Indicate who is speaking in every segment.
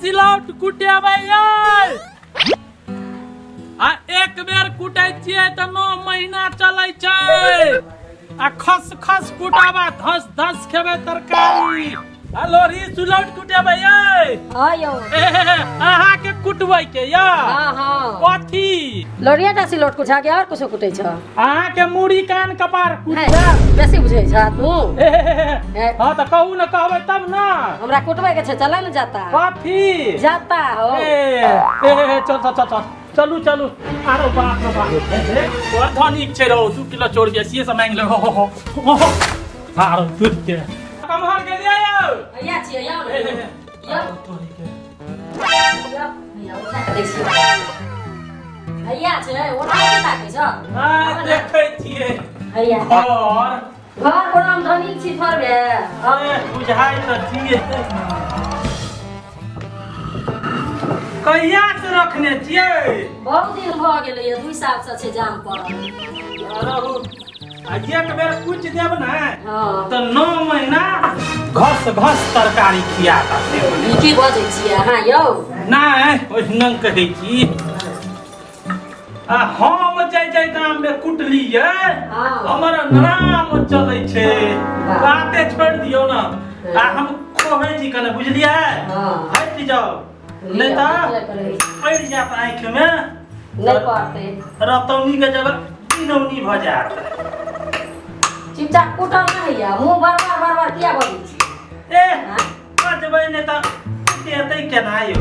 Speaker 1: सिलौट कुटेबै यै आ एक बेर कुटै छियै त 9 महीना चलै छै आ खस खस कुटाबा धस धस खेबै तरकारी हेलो री सिलौट कुटेबै यै
Speaker 2: हां यौ
Speaker 1: अहाँ के कुटबै के या
Speaker 2: हां
Speaker 1: कथी
Speaker 2: लोरियाटा सिलौट कुटा के और कुछो कुटै छ
Speaker 1: अहाँ के मुड़ी कान कपार कुटबै
Speaker 2: बेसी बुझै छ तू
Speaker 1: हां त कहू न कहबै तब न
Speaker 2: हमरा कुटबै के छ चल न जाता
Speaker 1: कथी
Speaker 2: जाता हो
Speaker 1: चल चल चल चलू चलू आरो बाप रे बाप और धनिक छै रहो 2 किलो चोर के सीए से मांग ले आरो दूध के कमहर के लिया यौ
Speaker 2: हैया छियै यौ यौ
Speaker 1: तोरी के
Speaker 2: हैया उठा के दै छियै हैया छै ओना के ताकै छ
Speaker 1: हां देखै छियै
Speaker 2: हैया
Speaker 1: और
Speaker 2: घर कोना में धनिक छी थरबे
Speaker 1: बुझाइ त छियै कहिया से रखने छियै
Speaker 2: बहुत दिन भ गेलै 2 साल से छै जाम पड़ल
Speaker 1: रहू आ एक बेर कुछ देब ना
Speaker 2: हां
Speaker 1: त 9 महीना घस घस तरकारी खियाता
Speaker 2: ई की बजै छियै हां यौ
Speaker 1: नहीं ओहिना कहै छी आ हम जय गाम में कुटली है हमर नाम चलै छै बाते छोड़ दियौ ना आ हम खोहै छी कने बुझलियै हट जाओ नहीं तो पड़ जात आँख में
Speaker 2: नहीं पड़ते
Speaker 1: रतौनी के जगह दिनौनी भ जात
Speaker 2: चुपचाप कुटल नहीं है मुंह बार बार किया बोली छी
Speaker 1: बजबै ने त देतै केना यौ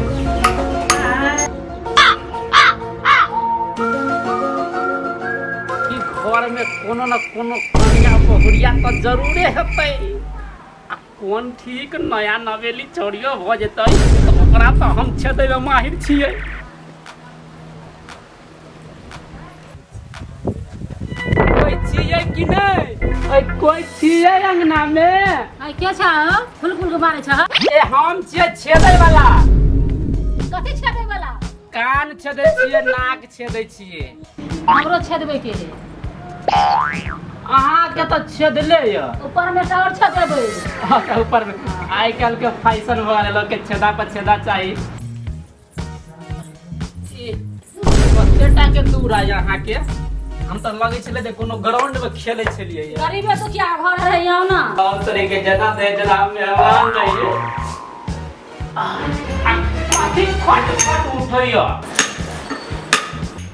Speaker 1: घर में कोनो न कोनो कनिया बहुरिया तो जरूरे हेतै कौन ठीक नया नवेली चोरियो भ जेतै त ओकरा त हम छेदै में माहिर छियै कोई छियै कि नहीं कोई छियै अंगना में
Speaker 2: के छ फुल के मारे छ
Speaker 1: हम छियै छेदै वाला
Speaker 2: कथि छेदै वाला
Speaker 1: कान छेदै छियै नाक छेदै छियै
Speaker 2: हमरो छेदबै के है
Speaker 1: अहाँ के त छेदले य
Speaker 2: ऊपर में और छेदबै
Speaker 1: ऊपर में आइ काल के फैशन भ गेल लोग के छेदा पर छेदा चाहिए कतेटा के दूर आ यहाँ के हम त लगे छले जे कोनो ग्राउंड में खेले छलिए य
Speaker 2: गरीबे तो क्या घर है यौ ना
Speaker 1: बहुत तरह के जना से जना मेहमान रहिए काफी फट उठैया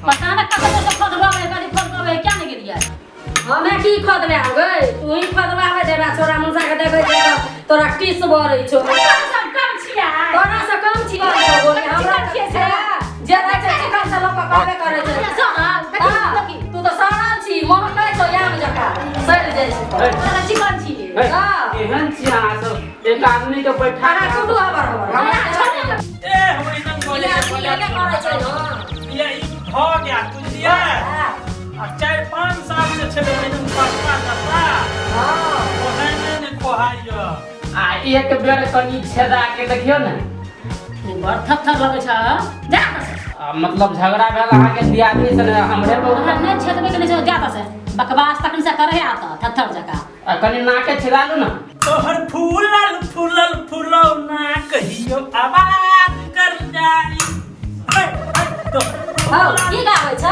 Speaker 2: पता न कब तो खोदबा में गाड़ी खोदबा क्या नहीं गिरिया हमें की खोदबे आबै तू ही खोदबावे देबा छोरा मुसा के देखै छै तोरा किस बरै छौ सब कम छिया तोरा से कम छिया बोले हमरा के छै जे रह छै चिकन से लोग कहबे करे छै तू तो सड़ल छी मोह कहै छौ याम जका सड़ जाइ छै तोरा चिकन छी
Speaker 1: केहन छी अहाँ सब एक आदमी के बैठा
Speaker 2: के कुटु आबर हमरा
Speaker 1: हमरी संग बोले
Speaker 2: करे छै न
Speaker 1: ये भ गया तुझिया अब 4-5 साल से छले मैडम पक्का करता हां ओहने ने कोहाइयो आ एक बेर कनी छेदा के देखियो ने
Speaker 2: बड़ थक लगे छ जा
Speaker 1: मतलब झगड़ा भेल अहाँ के दियादनी से हमरे बहुत
Speaker 2: नहीं छेदबे के नहीं जाता से बकवास तकन से करे आता थथर जका
Speaker 1: आ कनी नाके छिला लू ना तोहर फूलल ना कहियो आवाज कर जाई
Speaker 2: हां की गाबै छ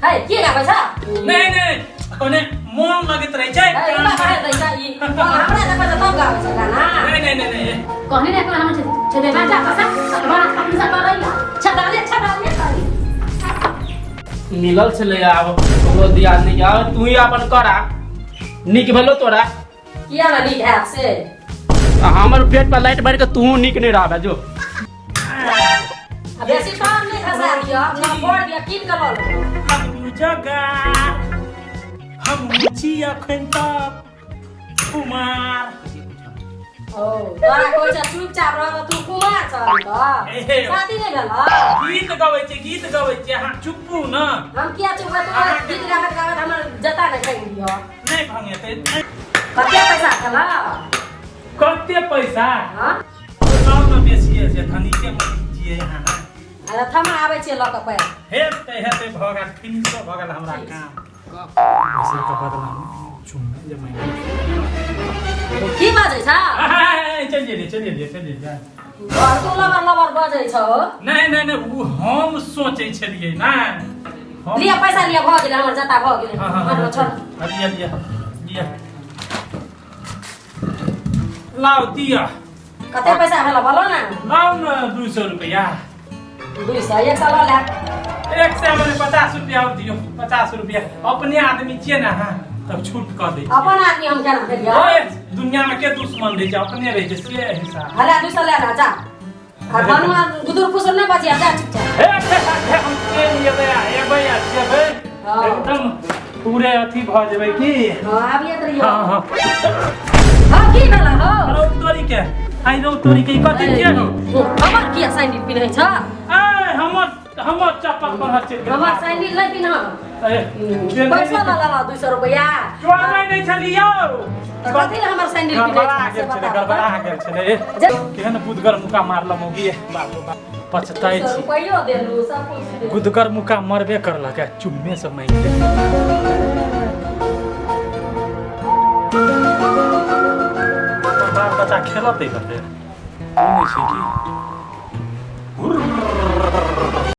Speaker 2: है की गाबै छ
Speaker 1: नहीं कोने मोन लगत रहे छै
Speaker 2: हमरा करे दै छै ई हमरा देखै त तब गाबै छ गाना
Speaker 1: नहीं
Speaker 2: कहनी ने हम छेदे ना जाता से बड़ा तकन से करैला छडाले
Speaker 1: मिलल छले आब कोनो दियादनी के तू ही अपन करा निक भेलो तोरा
Speaker 2: किया ना नीक हैत से
Speaker 1: हमर पेट पर लाइट मार के तू निक नहीं रहबे जो
Speaker 2: बेसी काम नहीं खसा दियो ना पड़ दिया किन के ल
Speaker 1: जगा हम छी अखन तक कुमार
Speaker 2: तोरा कोइ छ चुपचाप रह तू कुमार छ त शादी नहीं भेल
Speaker 1: गीत गबै छै अहाँ चुप्पू न
Speaker 2: हम किया चुप तोरा गीत गावत हमर जता नहीं कहि दियो
Speaker 1: नहीं भंगेते
Speaker 2: कते पैसा खला
Speaker 1: कते पैसा
Speaker 2: हां
Speaker 1: बताओ न बेसी से धनी के जिए यहाँ
Speaker 2: अरे थमा आबै छै ल के पैर
Speaker 1: हेते भगल फिनिश भगल हमरा काम ऐसे तो बदला चुम जे मैं
Speaker 2: की बाजै छ
Speaker 1: चलिए
Speaker 2: और तू लबर लबर बजै छ
Speaker 1: नहीं वो हम सोचे छलिए ना
Speaker 2: लिया पैसा लिया भ गेलै हमर जता भ गेलै मार छोड़
Speaker 1: लिया लाओ दिया
Speaker 2: कते पैसा भेला बोलो ना
Speaker 1: लाओ ना 200 रुपया
Speaker 2: 200 एक साल ले
Speaker 1: एक से मैंने 50 रुपया और दियो 50 रुपया अपने आदमी छिए ना तब छूट कर दे
Speaker 2: अपन आदमी हम केना करिया
Speaker 1: ओए दुनिया में के दुश्मन रहे छै अपने रहे छै से हिसाब
Speaker 2: हला 200 ले ना जा आ बनवा गुदुर फुसुर न बचिया जा चुपचाप
Speaker 1: हम के लिए एबै एकदम पूरे अथी भ जेबै की
Speaker 2: हां आबिए त रहियो
Speaker 1: हां
Speaker 2: की भेला हो
Speaker 1: रो तोरी के आई रो तोरी के कते के हो
Speaker 2: हमर की सैंडल पिन्है छ
Speaker 1: ए हमर चप्पल पर हाथ चल
Speaker 2: हमर सैंडल नै पिन्ह पैसा ला 200 रुपया
Speaker 1: जोड़ै नै छलियो
Speaker 2: कथि ले हमर सैंडल पिन्है छ
Speaker 1: गड़बड़ा गेल छले केहन बुदगर मुका मारल मौगी बाप रे बाप पछताई छी
Speaker 2: रुपयो देलु सब कुछ
Speaker 1: गुदगर मुका मरबे करलक चुम्मे से मांग ले बाप बच्चा खेलत है कते नहीं छै की